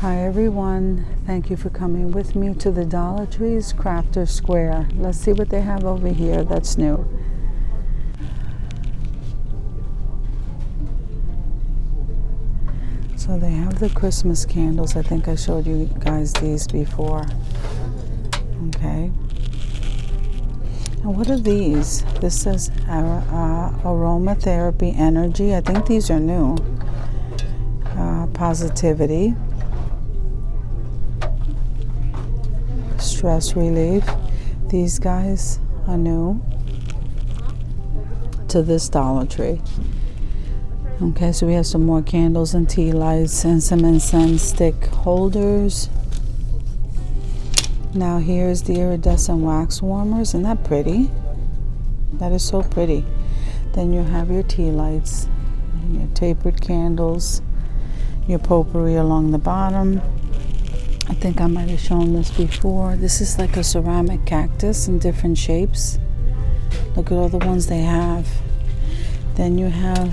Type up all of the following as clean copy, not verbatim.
Hi everyone, thank you for coming with me to the Dollar Tree's Crafter Square. Let's see what they have over here that's new. So they have the Christmas candles. I think I showed you guys these before. Okay. And what are these? This says aromatherapy energy. I think these are new. Positivity. Stress relief. These guys are new to this Dollar Tree. Okay, so we have some more candles and tea lights and some incense stick holders. Now here's the iridescent wax warmers. Isn't that pretty? That is so pretty. Then you have your tea lights, and your tapered candles, your potpourri along the bottom. I think I might have shown this before. This is like a ceramic cactus in different shapes. Look at all the ones they have. Then you have,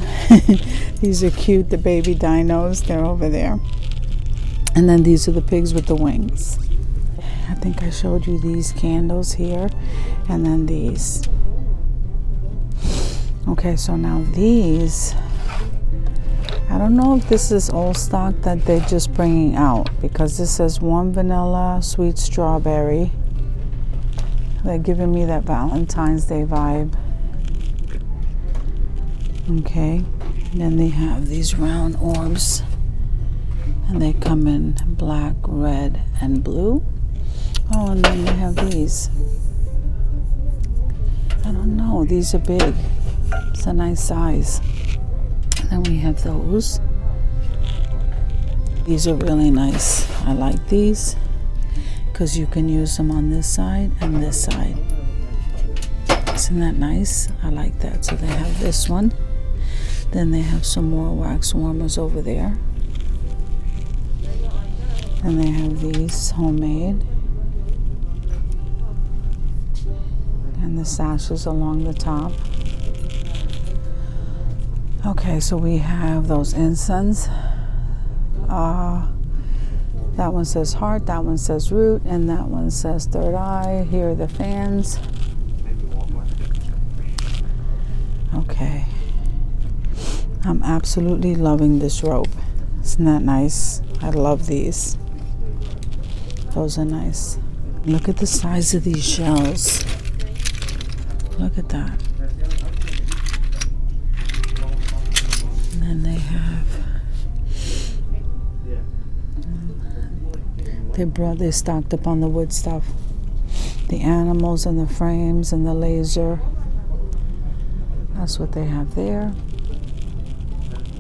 these are cute, the baby dinos, they're over there. And then these are the pigs with the wings. I think I showed you these candles here, and then these. Okay, so now these, I don't know if this is old stock that they're just bringing out, because this says warm vanilla, sweet strawberry. They're giving me that Valentine's Day vibe. Okay, and then they have these round orbs, and they come in black, red, and blue. Oh, and then they have these. I don't know, these are big. It's a nice size. And then we have those. These are really nice. I like these because you can use them on this side and this side. Isn't that nice? I like that. So they have this one. Then they have some more wax warmers over there. And they have these homemade. And the sashes along the top. Okay, so we have those incense. That one says heart, that one says root, and that one says third eye. Here are the fans. Okay. I'm absolutely loving this rope. Isn't that nice? I love these. Those are nice. Look at the size of these shells. Look at that. And then they have, they stocked up on the wood stuff. The animals and the frames and the laser. That's what they have there.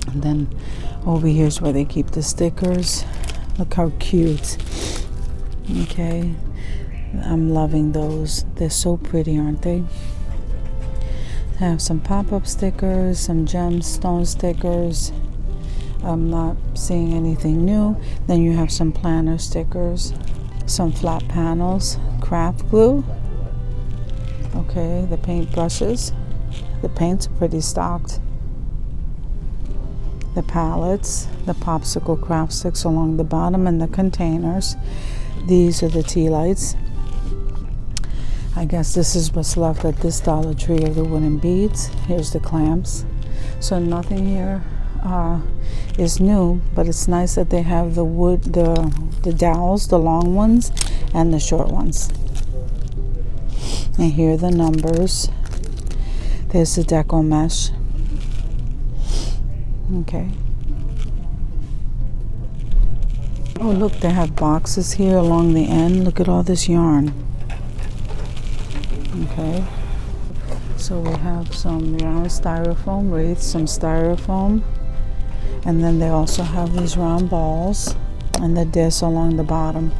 And then over here is where they keep the stickers. Look how cute. Okay. I'm loving those. They're so pretty, aren't they? I have some pop-up stickers, some gemstone stickers. I'm not seeing anything new. Then you have some planner stickers, some flat panels, craft glue. Okay, the paint brushes. The paints are pretty stocked. The palettes, the popsicle craft sticks along the bottom, and the containers. These are the tea lights. I guess this is what's left at this Dollar Tree of the wooden beads. Here's the clamps. So nothing here is new, but it's nice that they have the wood, the dowels, the long ones and the short ones. And here are the numbers. There's the Decor mesh. Okay. Oh, look, they have boxes here along the end. Look at all this yarn. Okay. So we have some round styrofoam wreaths, some styrofoam. And then they also have these round balls and the disc along the bottom.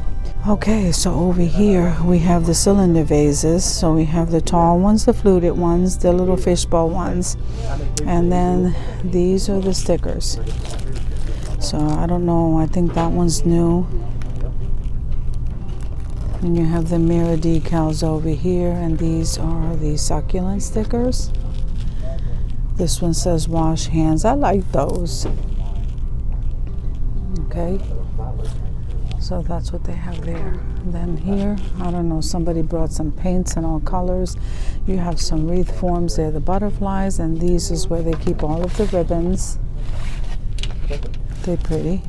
Okay, so over here we have the cylinder vases. So we have the tall ones, the fluted ones, the little fishbowl ones. And then these are the stickers. So I don't know, I think that one's new. And you have the mirror decals over here, and these are the succulent stickers. This one says wash hands. I like those. Okay. So that's what they have there. And then here, I don't know, somebody brought some paints in all colors. You have some wreath forms there, the butterflies, and these is where they keep all of the ribbons. They're pretty.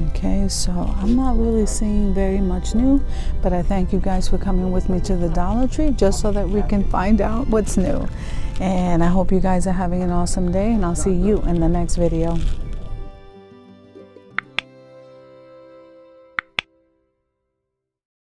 Okay, so I'm not really seeing very much new, but I thank you guys for coming with me to the Dollar Tree just so that we can find out what's new. And I hope you guys are having an awesome day, and I'll see you in the next video.